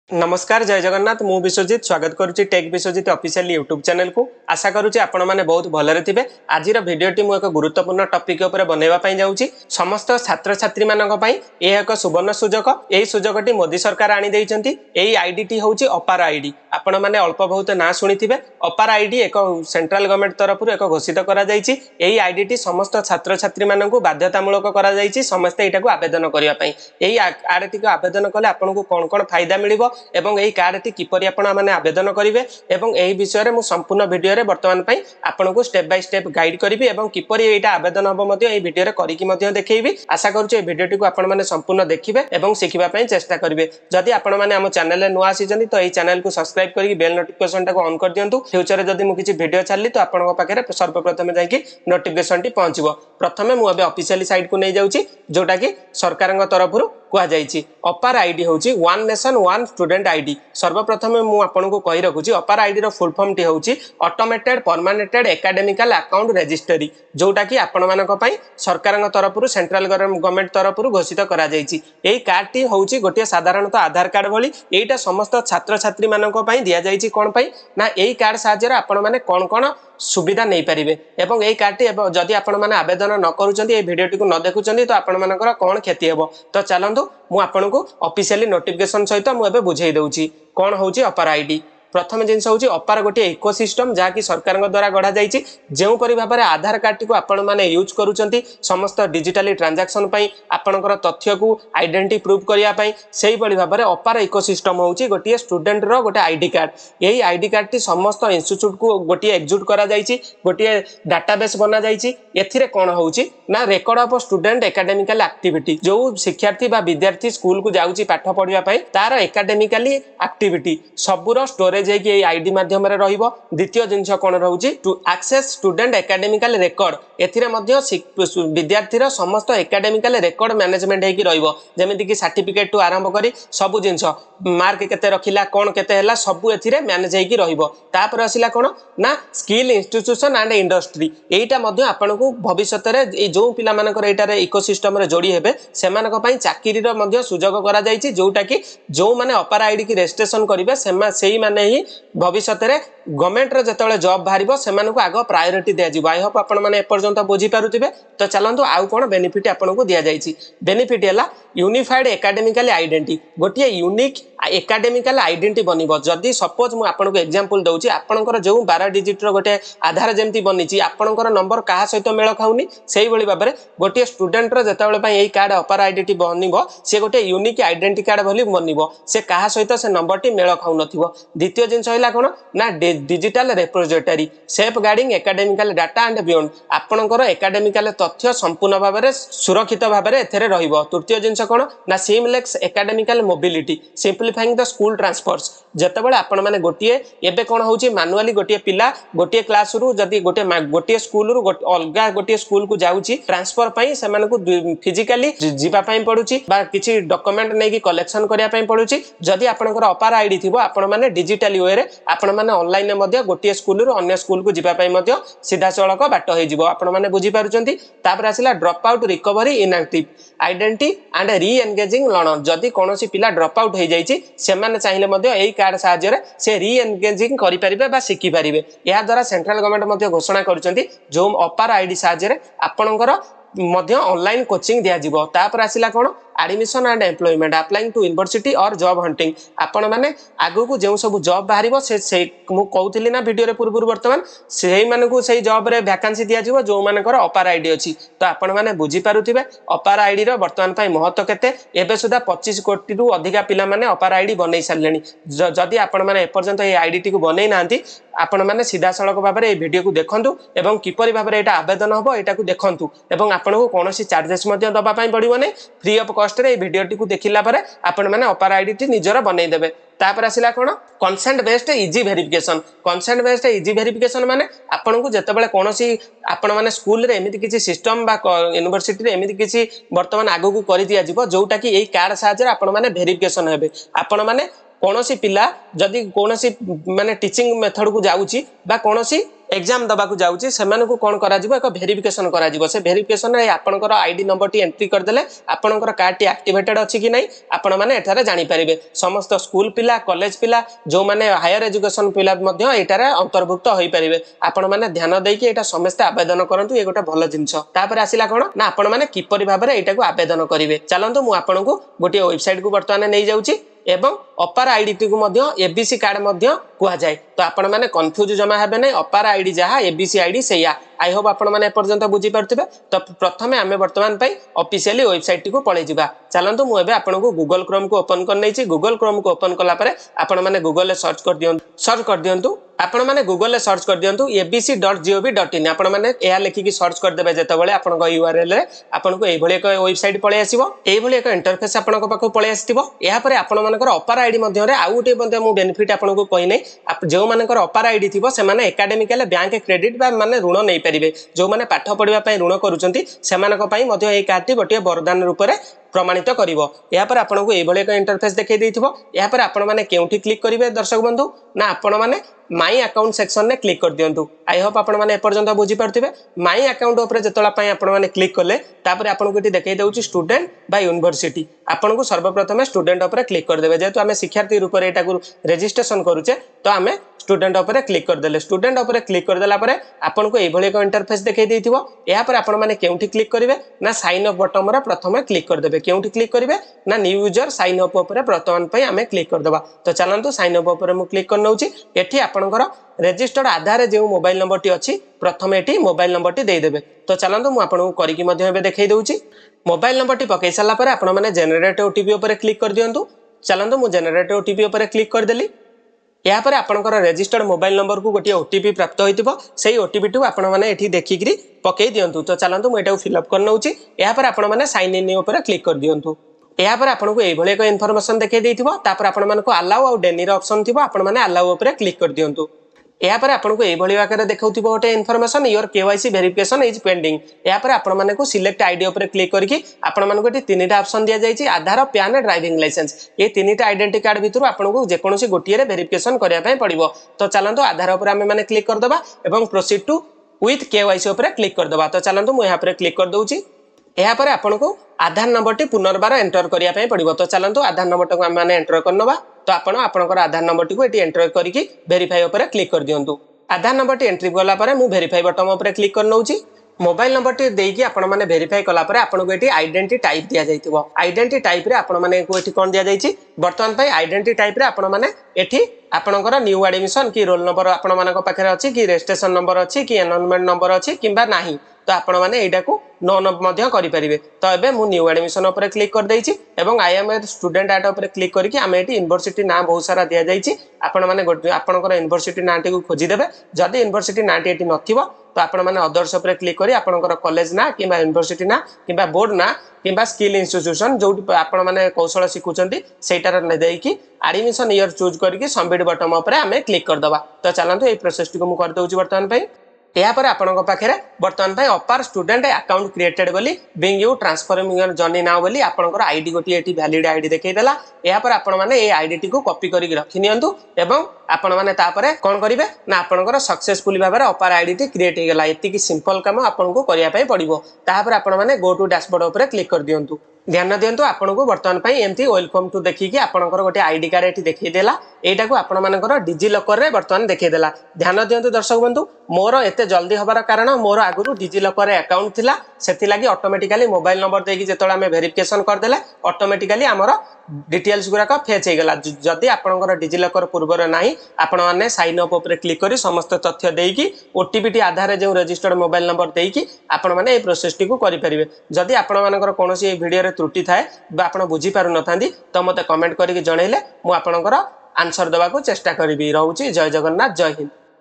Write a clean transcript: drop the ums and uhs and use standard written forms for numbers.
नमस्कार जय जगन्नाथ मु विश्वजित स्वागत करुच्ची Tech Biswajit official YouTube channel को आशा करुच्ची आपण माने बहुत भलरे थिबे। आजिर भिडियोटी मु एक गुरुत्वपूर्ण टॉपिक ऊपर बनैबा पई जाउची। समस्त छात्र छात्री मानक पई ए एक सुवर्ण सुजोग। एई सुजोगटी मोदी सरकार आनी दैचंती। एई आईडीटी होउची अपार आईडी। आपण माने अल्प बहुत ना सुनिथिबे। अपार आईडी एक सेंट्रल गवर्नमेंट तरफ एक घोषित करा जायची। एई आईडीटी समस्त छात्र छात्री मानकु बाध्यतामूलक करा जायची। समस्त एटाकू आवेदन करिया पई। एई आरटी को आवेदन कले आपनको कोन कोन फायदा मिलिबो एवं एई कार्डटी किपरि आपण माने आवेदन करिवे एवं एई विषय रे मु संपूर्ण वीडियो रे वर्तमान पई आपनको स्टेप बाय स्टेप गाइड करिवि एवं किपरि एटा आवेदन हबो मध्ये एई वीडियो रे करिकि मध्ये देखैबि। आशा करूछु एई वीडियोटी को आपण माने संपूर्ण देखिबे एवं सिखिबा पई चेष्टा करिवे। जदि आपण माने हम चैनल रे नुआ आसीजंती तो एई चैनल को सब्सक्राइब करिकि बेल नोटिफिकेशन टाको ऑन कर दियंतु। फ्यूचर रे जदि मु किछि वीडियो छाडली तो आपनको पाखरे सर्वप्रथम जाईकि नोटिफिकेशन टी पहुंचबो। प्रथमे मु अबे ऑफिशियल साइट को नै जाउची जोटा कि सरकारंग तरफरु कुआ जायची। अपार आईडी होउची one nation one student ID. सर्वप्रथम मु आपनको कहि रखुची अपार आईडी रो फुल फॉर्म टी होउची ऑटोमेटेड परमानेंटेड एकेडमिकल अकाउंट रजिस्ट्री जोटा कि आपण मानक पई सरकारंग तरफरु सेंट्रल गवर्नमेंट तरफरु घोषित करा जायची। एई कार्ड टी होउची गोटे साधारणतः आधार कार्ड भली। एटा समस्त छात्र छात्री मानक पई दिया जायची। कोन पई ना एई कार्ड साहाय्य रे आपण माने कोन कोन सुविधा नहीं पारिबे एवं एई कार्ड टी जदि आपण माने आवेदन न करूचंती ए वीडियोटी को न देखुचंती तो आपण मानकर कोन क्षति हेबो। तो चलंतु मु आपनको ऑफिशियली नोटिफिकेशन सहित मु एबे बुझेई दउची कोन होउची अपार आईडी। प्रथम जिनस होउची अपार गोटे इकोसिस्टम जहा कि सरकार द्वारा गढ़ा जायची। जेउ परि भाबरे आधार कार्ड टी को आपण माने यूज करूचंती समस्त डिजिटली ट्रांजैक्शन पई आपणकर तथ्य को आइडेंटिटी प्रूफ करिया पई सेही बळी भाबरे अपार इकोसिस्टम होउची गोटे स्टूडेंट रो गोटे आईडी कार्ड। एही आईडी कार्ड टी समस्त इंस्टीट्यूट को गोटे एक्जिक्यूट करा जायची। गोटे डाटाबेस बना जायची। एथिरे कोन होउची ना record of student academical activity जो शिक्षार्थी बा विद्यार्थी स्कूल को जाउची पाठ पढिया पई तार एकेडमिकली एक्टिविटी सबुरो स्टोरेज है आईडी माध्यम रे रहिबो। द्वितीय जिंस कोन रहउची to access student academical record. एथिरे मध्ये विद्यार्थी रो समस्त एकेडमिकल रेकॉर्ड मैनेजमेंट हेकी रहिबो। जेमिति कि सर्टिफिकेट टू आरंभ करी सब जिंस मार्क केते रखिला कोन केते हैला सब एथिरे मैनेज हेकी रहिबो। तापर आसिला कोन ना स्किल इंस्टीट्यूशन एंड इंडस्ट्री। एटा मध्ये आपनको भविष्यत रे ए जो पिला मानकर एटा रे इकोसिस्टम रे जोड़ी हेबे सेमानक पई चाकरी रो मध्ये सुजोग करा जायची। जोटा कि जो माने अपार आईडी की रजिस्ट्रेशन करिवे सेही माने ही भविष्यत रे गवर्नमेंट रे जतले जॉब बाहरिबो सेमानकु आगो प्रायोरिटी दिया जिवो। आई होप आपण माने एपर्यंत बुझी पारुथिबे। तो चलंतु आउ कोन बेनिफिट आपनको दिया जायची। बेनिफिट हैला यूनिफाइड एकेडमिकल आइडेंटिटी गोटे यूनिक एकेडमिकल आइडेंटिटी बनिबो। जदी सपोज मु आपनको एग्जांपल दउची आपनकर जो 12 डिजिट रो गोटे आधार जेमति बनिची आपनकर नंबर काहा सहित मेल खाउनी सेही बळी बाबरे गोटे स्टूडेंट रो जतले पई एई कार्ड अपार आइडेंटिटी बनिबो से गोटे यूनिक आइडेंटिटी कार्ड भली बनिबो। से काहा सहित से नंबर टी मेल खाउ नथिबो। द्वितीय जिंस हैला कोन ना digital repository safeguarding academical data and beyond आपनकर एकेडमिकल तथ्य संपूर्ण भाबरे सुरक्षित भाबरे एथरे रहिबो। तृतीय जिंस कोन ना seamless academical mobility simplifying the school transfers. जेतेबेले आपण माने गोटिए एबे कोन होउची मैनुअली गोटिए पिला गोटिए क्लास रु जदी गोटिए स्कूल रु अलगा गोटिए स्कूल को जाउची ट्रांसफर पई से मानकु फिजिकली जीवा पई पडुची बा किछि डॉक्यूमेंट नै कि कलेक्शन करिया पई पडुची। जदी आपनकर अपार आईडी थिबो आपण माने डिजिटली वे रे आपण माने ऑनलाइन मध्ये गोटिए स्कूल रु अन्य स्कूल को जीवा पई मध्ये सीधा सळक बाट होई जिवो। आपण माने बुझी पारुचंती। तापर आसिला drop out recovery inactive identity and reengaging learner. जदी कोनोसी पिला ड्रॉप आउट होई जाईची सेमाने चाहिए मध्ये एई कार्ड साहाय्य रे से री एंगेजिंग करि परिबे बा सिखि परिबे। या द्वारा सेंट्रल गवर्नमेंट मध्ये घोषणा करूचंती जो अपार आईडी साहाय्य रे आपनकर मध्ये ऑनलाइन कोचिंग दिया जिवो। तापर आसिला कोन admission and employment applying to university और जॉब हंटिंग आपण माने आगु को जेउ सब जॉब बाहरिबो से मु कहउथिली ना वीडियो रे पूर्व वर्तमान सेही मानकु सेही जॉब रे वैकेंसी दिया जिवो जो मानकर अपार आईडी अछि। तो आपण माने बुझी पारुथिबे अपार आईडी रो वर्तमान पई महत्व केते। एबे सुधा 25 कोटी रु अधिका पिला माने अपार आईडी बनै सारलेनी। जदी आपण माने एपर्यंत ए आईडी टी को बनै नांती आपण माने सीधा सड़क भाबरे ए वीडियो को देखंतु एवं किपरि भाबरे एटा आवेदन हबो एटा को देखंतु एवं आपनको कोनोसी चार्जेस मध्ये दबा पई पड़िबो नै फ्री ऑफ कॉस्ट रे वीडियो टी को देखिला परे आपण माने अपार आईडी टी निजरा बनै देबे। तापर आसिला कोन consent based easy verification. Consent based easy verification माने आपनको जतबेले कोनोसी आपण माने स्कूल रे एमिति किछि सिस्टम बा यूनिवर्सिटी रे एमिति किछि वर्तमान आगु को करि दिया जिवो जोटा कि एई कार्ड साहाय्य रे आपण माने वेरिफिकेशन हेबे। आपण माने कौनसी पिला जदि कौनसी माने टीचिंग मेथड को जाउची बा कौनसी एग्जाम दबाकू जाउची सेमान को कोन करा जिवो एक वेरिफिकेशन करा जिवो से वेरिफिकेशन रे आपनकर आईडी नंबर टी एंट्री कर देले आपनकर कार्ड टी एक्टिवेटेड अछि कि नै आपण माने एठारे जानि परिबे समस्त स्कूल पिला कॉलेज पिला जो माने हायर एजुकेशन पिला मध्ये एटारे अंतर्भुक्त होई परिबे आपण माने ध्यान देई कि एटा समस्त आवेदन करंतु ए गोटा भलो जिंस तापर आसिला कोन ना आपण माने किपरि भाबरे एटा को आवेदन करिवे चलंतु मु आपण को गोटे वेबसाइट को वर्तमान नै जाउची एवं अपार आईडी टी को मध्य एबीसी कार्ड मध्य कुआ जाय तो आपण माने कंफ्यूज जमा हेबे नै अपार आईडी जहा एबीसी आईडी सेया आई होप आपण माने पर्यंत बुझी परथिबे तो प्रथमे आमे वर्तमान पई ऑफिशियली वेबसाइट टी को पळे जिबा चलंतु मु एबे आपण को गूगल क्रोम को ओपन कर नैची गूगल क्रोम को ओपन कला परे आपण माने गूगल ले सर्च कर दियंतु आपण माने गूगल ले सर्च कर दियंतु abc.gov.in आपण माने एया लेखि की सर्च कर देबे जेतबेले आपण को यूआरएल रे आपण को एई भली एक वेबसाइट पळे आसीबो एई भली एक इंटरफेस आपण को पाखो पळे आसीतिबो एहा परे आपण मानकर अपार आईडी मध्ये रे आ उटे मध्ये मु बेनिफिट आपण को कहि नै जो मानकर अपार आईडी थिबो से माने एकेडमिकल बैंक क्रेडिट बा माने ऋण नै परिबे जो माने पाठ पढिबा पई ऋण करूचंती सेमानक पई मध्ये एई कार्ड टी गोटे वरदान रूप रे प्रमाणित करिवो या पर आपण को एई भली एक इंटरफेस देखै दैथिबो या पर आपण माने केउठी क्लिक करिवे दर्शक बंधु ना आपण माने माई अकाउंट सेक्शन ने क्लिक कर दियंतु आई होप आपण माने एपर्यंत बुझी परथिबे माई अकाउंट ऊपर जेतला पई आपण माने क्लिक करले तापर आपण को एटी देखै दउची स्टूडेंट बा यूनिवर्सिटी आपण को सर्वप्रथम स्टूडेंट ऊपर क्लिक कर देबे जेतु हमें शिक्षार्थी रूप रे एटा को रजिस्ट्रेशन करूचे तो हमें स्टूडेंट ऊपर क्लिक कर देले स्टूडेंट ऊपर क्लिक कर देला परे आपण को एई भली एक इंटरफेस देखै दैथिबो या पर आपण माने केउठी क्लिक करिवे ना साइन अप बटन रे प्रथमे क्लिक कर देबे केउठी क्लिक करिवे ना न्यू यूजर साइन अप ऊपर प्रथम पई हमें क्लिक कर देबा तो चलंतु साइन अप ऊपर मु क्लिक कर नउची एठी आपनकर रजिस्टर्ड आधार जो मोबाइल नंबर टी अछि प्रथमे एठी मोबाइल नंबर टी दे देबे तो चलंतु मु आपन को करि कि मध्ये एबे देखै दउची मोबाइल नंबर टी पकै सला पर आपण माने जनरेट ओटीपी ऊपर क्लिक कर दियंतु चलंतु मु जनरेट ओटीपी ऊपर क्लिक कर देली या पर आपनकर रजिस्टर्ड मोबाइल नंबर को गोटे ओटीपी प्राप्त होइतिबो सेही ओटीपी टू आपण माने एठी देखि करी पकै दियंतु तो चलंतु मु एटा फिल अप कर नउची या पर आपण माने साइन इन ऊपर क्लिक कर दियंतु या पर आपण को एई भले एक इन्फॉर्मेशन देखै दैथिबो तापर आपण माने को अलाउ आ डेनी रो ऑप्शन थिबो आपण माने अलाउ ऊपर क्लिक कर दियंतु या पर आपण को एई भली आकार देखाउथिबो गोटे information your KYC verification is pending या पर आपण माने को सिलेक्ट आईडी ऊपर क्लिक करके आपण माने को एटी तीनटा ऑप्शन दिया जायछि आधार पैन ड्राइविंग लाइसेंस ये तीनटा आइडेंटिटी कार्ड भितरु आपण को जे कोनोसी गोटिए रे वेरिफिकेशन करिया पय पड़िबो तो चलंतु आधार ऊपर हमें माने क्लिक कर दबा एवं प्रोसीड टू विथ केवाईसी ऊपर क्लिक कर दबा तो चलंतु मु यहां पर क्लिक कर दउची या पर आपण को आधार नंबर टी पुनर्बार एंटर करिया पय पड़िबो तो चलंतु आधार नंबर टा को हम माने एंटर करनबा तो आपणकर आधार नंबर टी को एटी एंटर करके वेरीफाई ऊपर क्लिक कर दियंतु आधार नंबर टी एंट्री कला परे मु वेरीफाई बटन ऊपर क्लिक कर नउची मोबाइल नंबर टी देकी आपण माने वेरीफाई कला परे आपण को एटी आइडेंटिटी टाइप दिया जाइतिबो आइडेंटिटी टाइप रे आपण माने को एटी कोन दिया जाइछि वर्तमान पई आइडेंटिटी टाइप रे आपण माने एटी आपणकर न्यू एडमिशन की रोल नंबर आपण मानक पाखरे अछि कि रजिस्ट्रेशन नंबर अछि कि एनरोलमेंट नंबर अछि किबा नाही तो आपण माने एटा को नो मध्य करि परिबे तो एबे मु न्यू एडमिशन ऊपर क्लिक कर दैछि एवं I am a student at ऊपर क्लिक करके आमे एटी यूनिवर्सिटी ना बहुत सारा दिया जाइछि आपण माने आपणकर यूनिवर्सिटी नाटी को खोजि देबे जदी यूनिवर्सिटी नाटी एटी नथिबो तो आपण माने अदर्स ऊपर क्लिक करी आपणकर कॉलेज ना किबा यूनिवर्सिटी ना किबा बोर्ड ना किबा स्किल इंस्टीट्यूशन जो आपण माने कौशल सिखुचंती सेटार ने देकी एडमिशन ईयर चूज करके सबमिट बटन ऊपर आमे क्लिक कर दबा तो चलंतु ए प्रोसेस टी को मु कर दउछि वर्तमान पई या पर आपनक पाखरे वर्तमान पई अपार स्टूडेंट अकाउंट क्रिएटेड बोली Bing you transforming your journey now बोली आपनकर आईडी गोटी एटी वैलिड आईडी देखै देला या पर आपण माने ए आईडी टी को कॉपी करी रखि नियंतु एवं आपण माने तापरे कोन करिवे ना आपनकर सक्सेसफुली भाबरे अपार आईडी टी क्रिएट हे गेला एति की सिंपल काम आपन को करिया पई पड़िबो तापर आपण माने गो टू डैशबोर्ड ऊपर क्लिक कर दियंतु ध्यान दियंतु आपन को वर्तमान पई एमती वेलकम टू देखि कि आपनकर गोटे आईडी कार्ड एटी देखै देला एटा को आपण मानकर डिजी लॉकर रे वर्तमान देखै देला ध्यान दियंतु दर्शक बंधु मोर एते जल्दी हबार कारण मोर आगुरु डिजी लॉकर रे अकाउंट थिला सेति लागि ऑटोमेटिकली मोबाइल नंबर देकी जेतोला हमें वेरिफिकेशन कर देले ऑटोमेटिकली हमर डिटेल्स गुरा का फेच हे गेला जदी आपनकर डिजी लॉकर पूर्वर नाही आपण माने साइन अप ऊपर क्लिक करी समस्त तथ्य देकी ओटीपी टी आधार जो रजिस्टर्ड मोबाइल नंबर देकी आपण माने ए प्रोसेस टी को करि परिबे जदी आपण मानकर कोनोसी वीडियो रे त्रुटि थाए बा आपण बुझी पारु नथांदी तो मते कमेंट करिक जणैले मु आपनकर आंसर देबा को चेष्टा करबी रहउची जय जगन्नाथ जय हिंद।